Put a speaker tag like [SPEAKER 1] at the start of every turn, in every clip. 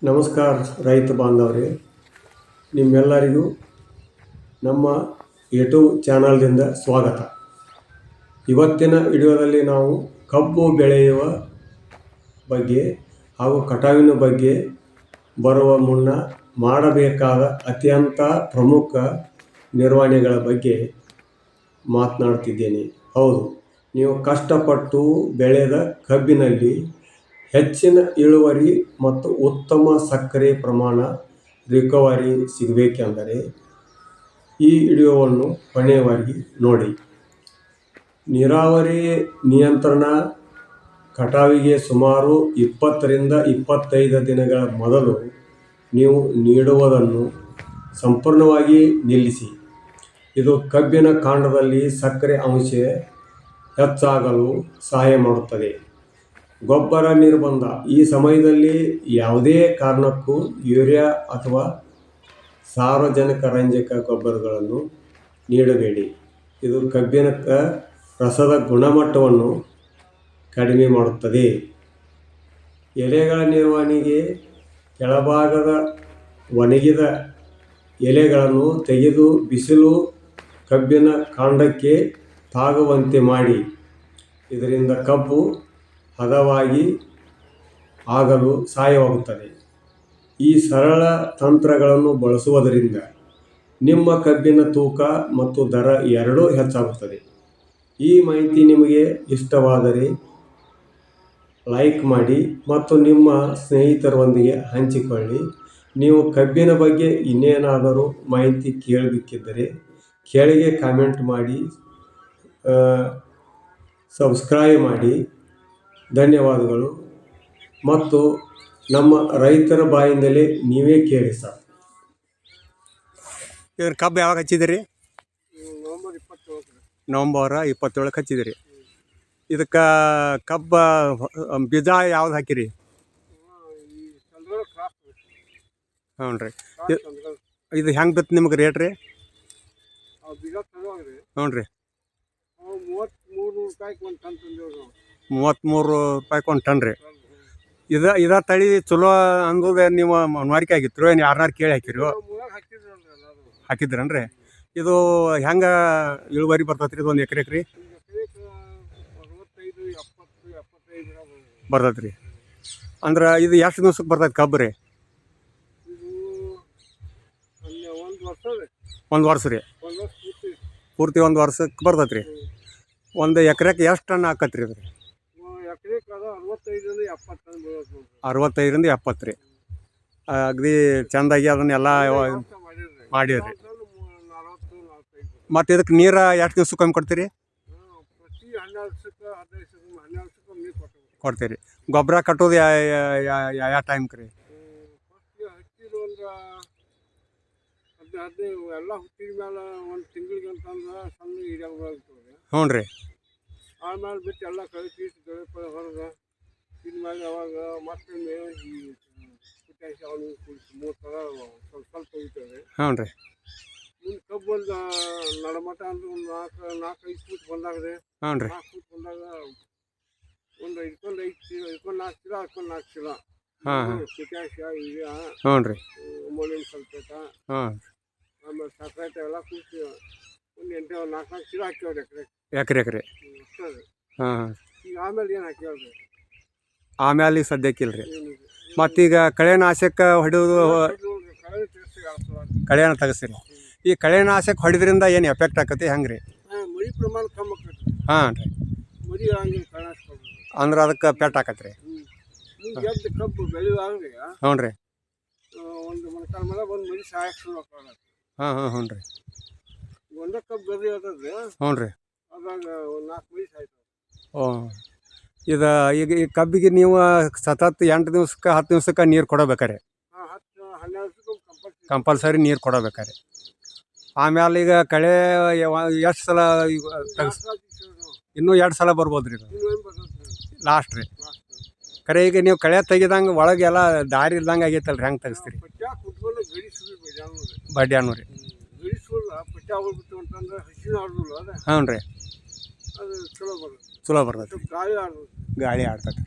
[SPEAKER 1] ನಮಸ್ಕಾರ ರೈತ ಬಾಂಧವರೇ, ನಿಮ್ಮೆಲ್ಲರಿಗೂ ನಮ್ಮ ಯೂಟ್ಯೂಬ್ ಚಾನಲ್ದಿಂದ ಸ್ವಾಗತ. ಇವತ್ತಿನ ವಿಡಿಯೋದಲ್ಲಿ ನಾವು ಕಬ್ಬು ಬೆಳೆಯುವ ಬಗ್ಗೆ ಹಾಗೂ ಕಟಾವಿನ ಬಗ್ಗೆ ಬರುವ ಮುನ್ನ ಮಾಡಬೇಕಾದ ಅತ್ಯಂತ ಪ್ರಮುಖ ನಿರ್ವಹಣೆಗಳ ಬಗ್ಗೆ ಮಾತನಾಡ್ತಿದ್ದೇನೆ. ಹೌದು, ನೀವು ಕಷ್ಟಪಟ್ಟು ಬೆಳೆದ ಕಬ್ಬಿನಲ್ಲಿ ಹೆಚ್ಚಿನ ಇಳುವರಿ ಮತ್ತು ಉತ್ತಮ ಸಕ್ಕರೆ ಪ್ರಮಾಣ ರಿಕವರಿ ಸಿಗಬೇಕೆಂದರೆ ಈ ವಿಡಿಯೋವನ್ನು ಕೊನೆಯವರೆಗೆ ನೋಡಿ. ನೀರಾವರಿ ನಿಯಂತ್ರಣ ಕಟಾವಿಗೆ ಸುಮಾರು 20 ರಿಂದ 25 ದಿನಗಳ ಮೊದಲು ನೀವು ನೀಡುವುದನ್ನು ಸಂಪೂರ್ಣವಾಗಿ ನಿಲ್ಲಿಸಿ. ಇದು ಕಬ್ಬಿನ ಕಾಂಡದಲ್ಲಿ ಸಕ್ಕರೆ ಅಂಶ ಹೆಚ್ಚಾಗಲು ಸಹಾಯ ಮಾಡುತ್ತದೆ. ಗೊಬ್ಬರ ನಿರ್ಬಂಧ: ಈ ಸಮಯದಲ್ಲಿ ಯಾವುದೇ ಕಾರಣಕ್ಕೂ ಯೂರಿಯಾ ಅಥವಾ ಸಾರಜನಕ ರಂಜಕ ಗೊಬ್ಬರಗಳನ್ನು ನೀಡಬೇಡಿ. ಇದು ಕಬ್ಬಿನ ರಸದ ಗುಣಮಟ್ಟವನ್ನು ಕಡಿಮೆ ಮಾಡುತ್ತದೆ. ಎಲೆಗಳ ನಿರ್ವಹಣೆಗೆ ಕೆಳಭಾಗದ ಒಣಗಿದ ಎಲೆಗಳನ್ನು ತೆಗೆದು ಬಿಸಿಲು ಕಬ್ಬಿನ ಕಾಂಡಕ್ಕೆ ತಾಗುವಂತೆ ಮಾಡಿ. ಇದರಿಂದ ಕಬ್ಬು ಹದವಾಗಿ ಆಗಲು ಸಹಾಯವಾಗುತ್ತದೆ. ಈ ಸರಳ ತಂತ್ರಗಳನ್ನು ಬಳಸುವುದರಿಂದ ನಿಮ್ಮ ಕಬ್ಬಿನ ತೂಕ ಮತ್ತು ದರ ಎರಡೂ ಹೆಚ್ಚಾಗುತ್ತದೆ. ಈ ಮಾಹಿತಿ ನಿಮಗೆ ಇಷ್ಟವಾದರೆ ಲೈಕ್ ಮಾಡಿ ಮತ್ತು ನಿಮ್ಮ ಸ್ನೇಹಿತರೊಂದಿಗೆ ಹಂಚಿಕೊಳ್ಳಿ. ನೀವು ಕಬ್ಬಿನ ಬಗ್ಗೆ ಇನ್ನೇನಾದರೂ ಮಾಹಿತಿ ಕೇಳಬೇಕಿದ್ದರೆ ಕೆಳಗೆ ಕಾಮೆಂಟ್ ಮಾಡಿ, ಸಬ್ಸ್ಕ್ರೈಬ್ ಮಾಡಿ. ಧನ್ಯವಾದಗಳು. ಮತ್ತು ನಮ್ಮ ರೈತರ ಬಾಯಿಂದಲೇ ನೀವೇ ಕೇಳಿ ಸರ್.
[SPEAKER 2] ಇದ್ರ ಕಬ್ಬು ಯಾವಾಗ ಹಚ್ಚಿದಿರಿ?
[SPEAKER 3] ನವಂಬರ್ 27.
[SPEAKER 2] ನವಂಬರ್ 27ಕ್ಕೆ ಹಚ್ಚಿದಿರಿ. ಇದಕ್ಕೆ ಕಬ್ಬ ಬೀಜ ಯಾವ್ದು ಹಾಕಿರಿ? ಹ್ಞೂ ರೀ. ಇದು ಹೆಂಗೆ ಬಿತ್ತು ನಿಮ್ಗೆ ರೇಟ್ ರೀ? ಹ್ಞೂ ರೀ. 33 ರೂಪಾಯಿಗೆ ಒಂದು ಟನ್ ರೀ. ಇದ ತಳಿ ಚಲೋ ಅಂದೋದು ನೀವು ಮನವರಿಕೆ ಆಗಿತ್ತು ಏನು ಯಾರನ್ನಾರು ಕೇಳಿ ಹಾಕಿರಿ? ಹಾಕಿದ್ರನ್ರಿ. ಇದು ಹೆಂಗೆ ಇಳುವರಿ ಬರ್ತೈತೆ ರೀ? ಇದು ಒಂದು ಎಕರೆಗೆ ರೀ ಬರ್ತೈತೆ ರೀ. ಅಂದ್ರೆ ಇದು ಎಷ್ಟು ದಿವ್ಸಕ್ಕೆ ಬರ್ತೈತೆ ಕಬ್ಬು ರೀ? ಒಂದು ವರ್ಷ ರೀ. ಪೂರ್ತಿ ಒಂದು ವರ್ಷಕ್ಕೆ ಬರ್ತೈತೆ ರೀ. ಒಂದು ಎಕರೆಗೆ ಎಷ್ಟು ಟನ್ ಹಾಕತ್ರಿ ಅದು? 65 ರಿಂದ 70 ರೀ. ಅಗದಿ ಚೆಂದಾಗಿ ಅದನ್ನೆಲ್ಲ ಮಾಡಿರಿ. ಮತ್ತು ಇದಕ್ಕೆ ನೀರು ಎಷ್ಟು ದಿವ್ಸಕ್ಕೆ ಒಮ್ಮೆ ಕೊಡ್ತೀರಿ? ಕೊಡ್ತೀರಿ. ಗೊಬ್ಬರ ಕಟ್ಟೋದು ಯಾವ ಟೈಮ್ಗೆ ರೀ? ಹ್ಞೂ ರೀ.
[SPEAKER 3] ಆಮೇಲೆ ಬಿಟ್ಟು ಎಲ್ಲ ಕಳಿಸಿ ಹೊರಗೆ ಇನ್ಮೇಲೆ ಅವಾಗ ಮತ್ತೊಮ್ಮೆ ಈ ಪುಟ್ಟಾಶಿ ಕುಡಿಸಿ 3 ಥರ ಸ್ವಲ್ಪ ಹೋಗ್ತದೆ.
[SPEAKER 2] ಹ್ಞೂ ರೀ.
[SPEAKER 3] ಮುಂದೆ ಕಬ್ಬು ಒಂದು ನಡಮಟ ಅಂದ್ರೆ ಒಂದು 4-5 ಫೂಟ್ ಬಂದಾಗ ರೀ.
[SPEAKER 2] ಹ್ಞೂ ರೀ.
[SPEAKER 3] 4 ಫೂಟ್ ಬಂದಾಗ ಒಂದು 5 ಚೀಲ 4 ಚೀಲ 4 ಚೀಲ ಪುಟ್ಟಾಶಿ ಯೂರಿಯಾ.
[SPEAKER 2] ಹ್ಞೂ ರೀ.
[SPEAKER 3] ಅಮೋನಿಯಂ ಸಲ್ಫೇಟ, ಆಮೇಲೆ ಸಪ್ರೇಟ್ ಎಲ್ಲ ಕೂಡಿಸಿ ಒಂದು 4 ಚೀಲ ಹಾಕ್ಯವ್ರಿ
[SPEAKER 2] ಎಕರೆ. ಹಾಂ.
[SPEAKER 3] ಈಗ ಆಮೇಲೆ ಏನು ಹಾಕ್ಯಾವ್ರಿ?
[SPEAKER 2] ಆಮೇಲೆ ಈಗ ಸದ್ಯಕ್ಕೆ ಇಲ್ರಿ. ಮತ್ತೀಗ ಕಳೆನಾಶಕ ಹೊಡೆಯೋದು, ಕಳೆನ ತೆಗೆಸ್ತೀರಿ. ಈ ಕಳೆನಾಶಕ ಹೊಡೆದ್ರಿಂದ ಏನು ಎಫೆಕ್ಟ್ ಆಕತಿ ಹೆಂಗೆ ರೀ?
[SPEAKER 3] ಮರಿ ಪ್ರಮಾಣ ಕಮ್ಮಿ ಆಕತಿ.
[SPEAKER 2] ಹಾಂ ರೀ.
[SPEAKER 3] ಮರಿ ಹಂಗಿಲ್ಲ ಕಳೆನಾಶಕ
[SPEAKER 2] ಅಂದ್ರೆ ಅದಕ್ಕೆ ಪೆಟ್ ಆಕತ್ರಿ.
[SPEAKER 3] ಮುಂದೆ ಎದ್ದು ಕಬ್ಬು ಬೆಳೆಯುವಾಗ್ರಿ
[SPEAKER 2] ಹ್ಞೂ ರೀ.
[SPEAKER 3] ಒಂದು ಮೊಣಕಾಲ ಮೇಲೆ ಒಂದು ಮರಿ ಸಾಯಕ್ಕೆ ಶುರು ಆಗ್ತದೆ.
[SPEAKER 2] ಹ್ಞೂ ರೀ.
[SPEAKER 3] ಒಂದೇ ಕಬ್ಬು ಬೆಳೆ ಇರ್ತದೆ.
[SPEAKER 2] ಹ್ಞೂ ರೀ.
[SPEAKER 3] ಅದಾಗ ಒಂದು 4 ಮರಿ ಸಾಯ್ತದೆ.
[SPEAKER 2] ಇದು ಈಗ ಈ ಕಬ್ಬಿಗೆ ನೀವು ಸತತ್ 8 ದಿವ್ಸಕ್ಕೆ 10 ದಿವ್ಸಕ್ಕೆ ನೀರು ಕೊಡಬೇಕಾರೆ?
[SPEAKER 3] 10-12 ದಿವಸಕ್ಕೆ
[SPEAKER 2] ಕಂಪಲ್ಸರಿ ನೀರು ಕೊಡಬೇಕಾರೆ. ಆಮೇಲೆ ಈಗ ಕಳೆ ಎಷ್ಟು ಸಲ ಇನ್ನೂ 2 ಸಲ ಬರ್ಬೋದು ರೀ? ಲಾಸ್ಟ್ ರೀ. ಖರೆ ಈಗ ನೀವು ಕಳೆ ತೆಗಿದಂಗೆ ಒಳಗೆಲ್ಲ ದಾರಿ ಇಲ್ದಂಗೆ ಆಗೈತಲ್ಲ ರೀ, ಹೆಂಗೆ ತೆಗಿಸ್ತೀರಿ? ಬಡ್ಯಾನು ರೀ. ಹ್ಞೂ ರೀ.
[SPEAKER 3] ಅದು ಚಲೋ
[SPEAKER 2] ಚಲೋ ಬರ್ತೈತೆ.
[SPEAKER 3] ಗಾಳಿ ಆಡ್ತದೆ.
[SPEAKER 2] ಗಾಳಿ ಆಡ್ತೈತೆ.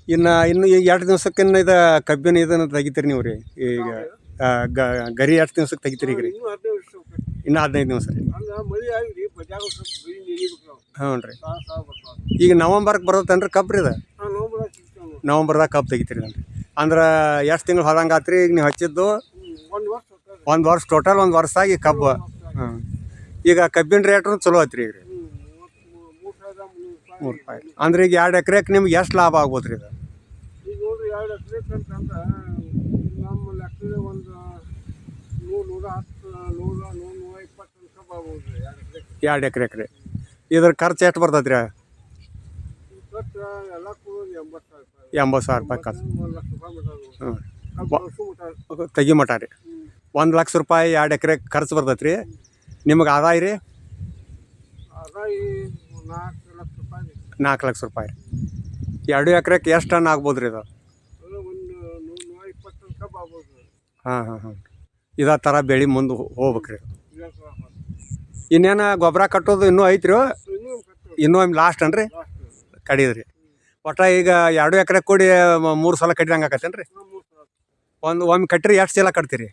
[SPEAKER 2] ಇನ್ನು ಈಗ 2 ದಿವ್ಸಕ್ಕೆ ಇದು ಕಬ್ಬಿನ ಇದನ್ನು ತೆಗಿತೀರಿ ನೀವು ರೀ ಈಗ ಗರಿ 2 ದಿವ್ಸಕ್ಕೆ ತೆಗಿತೀರಿ ಈಗ ರೀ
[SPEAKER 3] ಇನ್ನೂ 15 ವರ್ಷ ಹೋಗ್ತೈತಿ.
[SPEAKER 2] ಇನ್ನು 15 ದಿವಸ ರೀ
[SPEAKER 3] ಅಂದ್ರೆ ಮಳೆ ಆಗಿ ಬಜಾಗ ಸ್ವಲ್ಪ ಬಿಳಿ ನೀರಿಬೇಕು ನಾವು
[SPEAKER 2] ಹ್ಞೂ ರೀ
[SPEAKER 3] ಸಾಲ ಬರ್ತಾವೆ.
[SPEAKER 2] ಈಗ ನವಂಬರ್ಗೆ ಬರ್ತೇನೆ ರೀ ಕಬ್ಬು ರೀ ಇದು
[SPEAKER 3] ನಾವು ನೋಡ್ಬಿಡ ಸಿಗ್ತಾವೆ ನೋಡಿ.
[SPEAKER 2] ನವಂಬರ್ದಾಗ ಕಬ್ಬು ತೆಗಿತೀರಿ ಅಂದ್ರೆ ಎಷ್ಟು ತಿಂಗಳು ಹೊದಂಗೆ ಆತ್ರಿ ಈಗ ನೀವು ಹಚ್ಚಿದ್ದು
[SPEAKER 3] 1 ವರ್ಷ ಹೋಗ್ತದೆ.
[SPEAKER 2] 1 ವರ್ಷ ಟೋಟಲ್ 1 ವರ್ಷ ಆಗಿ ಕಬ್ಬು ಹ್ಞೂ ಈಗ ಕಬ್ಬಿನ ರೇಟ್ನು ಚಲೋ ಐತ್ರಿ ಈಗ ರೀ
[SPEAKER 3] 3,300
[SPEAKER 2] ರೂಪಾಯಿ ಅಂದ್ರೆ ಈಗ 2 ಎಕರೆಗೆ ನಿಮ್ಗೆ ಎಷ್ಟು ಲಾಭ ಆಗ್ಬೋದು ರೀ ಇದು
[SPEAKER 3] ಈಗ ನೋಡ್ರಿ 2 ಎಕರೆ ಅಂತಂದ್ರೆ ನಮ್ಮ ಲೆಕ್ಕದಲ್ಲಿ ಒಂದು 110 120 ಕಬ್ಬ ಆಗ್ಬೋದು 2 ಎಕರೆ.
[SPEAKER 2] 2 ಎಕರೆ ಇದ್ರ ಖರ್ಚು ಎಷ್ಟು ಬರ್ತೈತೆ ರೀ
[SPEAKER 3] ಖರ್ಚು ಎಲ್ಲ ಕೂಡ 80,000 ರೂಪಾಯಿ
[SPEAKER 2] 80,000 ರೂಪಾಯಿ ಖರ್ಚು
[SPEAKER 3] 1 ಲಕ್ಷ ರೂಪಾಯಿ ಮಟ್ಟ
[SPEAKER 2] ಹ್ಞೂ
[SPEAKER 3] ಕಬ್ಬು ವರ್ಷ ಮಟ್ಟ.
[SPEAKER 2] ತೆಗಿ ಮಟ ರೀ 1 ಲಕ್ಷ ರೂಪಾಯಿ 2 ಎಕರೆ ಖರ್ಚು ಬರ್ತೈತೆ ರೀ ನಿಮಗೆ ಆದಾಯ ರೀ
[SPEAKER 3] ಆದಾಯ 4 ಲಕ್ಷ ರೂಪಾಯಿ
[SPEAKER 2] 4 ಲಕ್ಷ ರೂಪಾಯಿ ರೀ 2 ಎಕರೆಗೆ ಎಷ್ಟು ಟನ್ ಆಗ್ಬೋದು ರೀ ಇದು
[SPEAKER 3] ಅದು ಒಂದು 120 ಕಬ್ಬ ಆಗ್ಬೋದು.
[SPEAKER 2] ಹಾಂ ಇದೇ ಥರ ಬೆಳೆ ಮುಂದೆ ಹೋಗ್ಬೇಕು ರೀ
[SPEAKER 3] ಇದಕ್ಕೆ
[SPEAKER 2] ಇನ್ನೇನು ಗೊಬ್ಬರ ಕಟ್ಟೋದು ಇನ್ನೂ ಐತ್ರಿ
[SPEAKER 3] ಇನ್ನೂ ಕಟ್ಟು
[SPEAKER 2] ಇನ್ನೂ ಒಮ್ಮೆ ಲಾಸ್ಟ್ ಅನ್ರಿ
[SPEAKER 3] ಲಾಸ್ಟ್
[SPEAKER 2] ಕಡಿದ್ರಿ ಒಟ್ಟ ಈಗ 2 ಎಕರೆ ಕೂಡಿ 3 ಸಲ ಕಟ್ಟಿದಂಗೆ ಆಕತ್ತೇನು ರೀ
[SPEAKER 3] 3 ಸಲ
[SPEAKER 2] ಒಮ್ಮೆ ಕಟ್ಟಿರಿ ಎಷ್ಟು ಚೀಲ ಕಟ್ತೀರಿ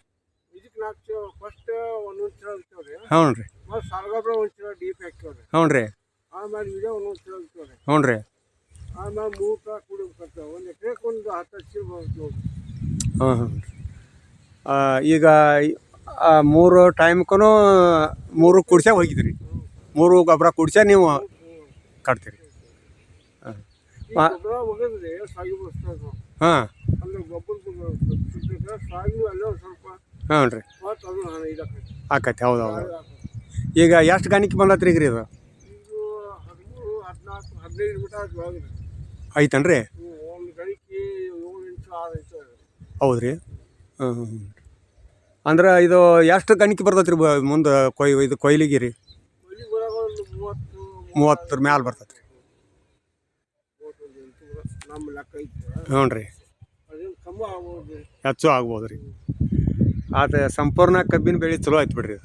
[SPEAKER 3] ಇದಕ್ಕೆ 4 ಚೀಲ ಫಸ್ಟ್ ಒಂದೊಂದು ಚೀಲ ಇರ್ತೇವ್ರಿ
[SPEAKER 2] ಹ್ಞೂ ರೀ
[SPEAKER 3] ಮತ್ತು ಸಾಲಗೊಬ್ಬರ 1 ಚೀಲ ಡೀಪ್ ಹಾಕ್ತೇವ್ರಿ
[SPEAKER 2] ಹ್ಞೂ ರೀ
[SPEAKER 3] ಆಮೇಲೆ ಇದೇ ಒಂದೊಂದು ಚೀಲ ಇರ್ತೇವ್ರಿ
[SPEAKER 2] ಹ್ಞೂ ರೀ
[SPEAKER 3] ಆಮೇಲೆ 3 ಚೀಲ ಕುಡಿಬೇಕಾಗ್ತವೆ 1 ಎಕರೆಗೆ ಒಂದು 10 ಚೀಲ ಬರುತ್ತೆ ನೋಡ್ರಿ.
[SPEAKER 2] ಹ್ಞೂ ಈಗ 3 ಟೈಮ್ಗೂ 3 ಕುಡ್ಸ್ಯಾಗ ಹೋಗಿದ್ರಿ 3 ಗೊಬ್ಬರ ಕುಡ್ಸ್ಯಾಗ ನೀವು ಕಟ್ತೀರಿ
[SPEAKER 3] ಈ ಗೊಬ್ಬರ ಒಗದ್ರಿ ಸಾಗಿ ಬರ್ತದೆ ನಾವು
[SPEAKER 2] ಹಾಂ
[SPEAKER 3] ಅಂದ್ರೆ ಗೊಬ್ಬರ ಸಾಗಿ ಅಲ್ಲೇ ಒಂದು ಸ್ವಲ್ಪ
[SPEAKER 2] ಹ್ಞೂ ರೀ
[SPEAKER 3] ಮತ್ತು ಅದು ಹಣ ಇದಾಕೈತಿ
[SPEAKER 2] ಆಕೈತಿ ಹೌದು ಈಗ ಎಷ್ಟು ಗಣಿಕೆ ಬಂದತ್ರಿ ಈಗ ರೀ ಇದು
[SPEAKER 3] ಇದು 13 14 15 ಮೀಟರ್ ಆಗಿ ಒಳಗ್ರಿ
[SPEAKER 2] ಐತೇನು ರೀ
[SPEAKER 3] ಒಂದು ಗಣಿಕೆ 7 ಇಂಚು 6 ಇಂಚು
[SPEAKER 2] ಹೌದು ರೀ ಹ್ಞೂ ಅಂದ್ರೆ ಇದು ಎಷ್ಟು ಗಣಿಕೆ ಬರ್ತೈತೆ ರೀ ಮುಂದೆ ಇದು ಕೊಯ್ಲಿಗೆ ರೀ
[SPEAKER 3] ಇಲ್ಲಿ ಬರೋದು ಒಂದು
[SPEAKER 2] 30 ಮ್ಯಾಲೆ ಬರ್ತೈತೆ ರೀ
[SPEAKER 3] 31 ಇಂಚು ನಮ್ಮ ಲೆಕ್ಕ ಐತಿ.
[SPEAKER 2] ಹ್ಞೂ ರೀ
[SPEAKER 3] ಅದೇನು ಕಮ್ಮಿ ಆಗ್ಬೋದು.
[SPEAKER 2] ಹೆಚ್ಚು ಆಗ್ಬೋದು ರೀ ಆದರೆ ಸಂಪೂರ್ಣ ಕಬ್ಬಿನ ಬೆಳೆ ಚಲೋ ಆಯ್ತು ಬಿಡ್ರಿ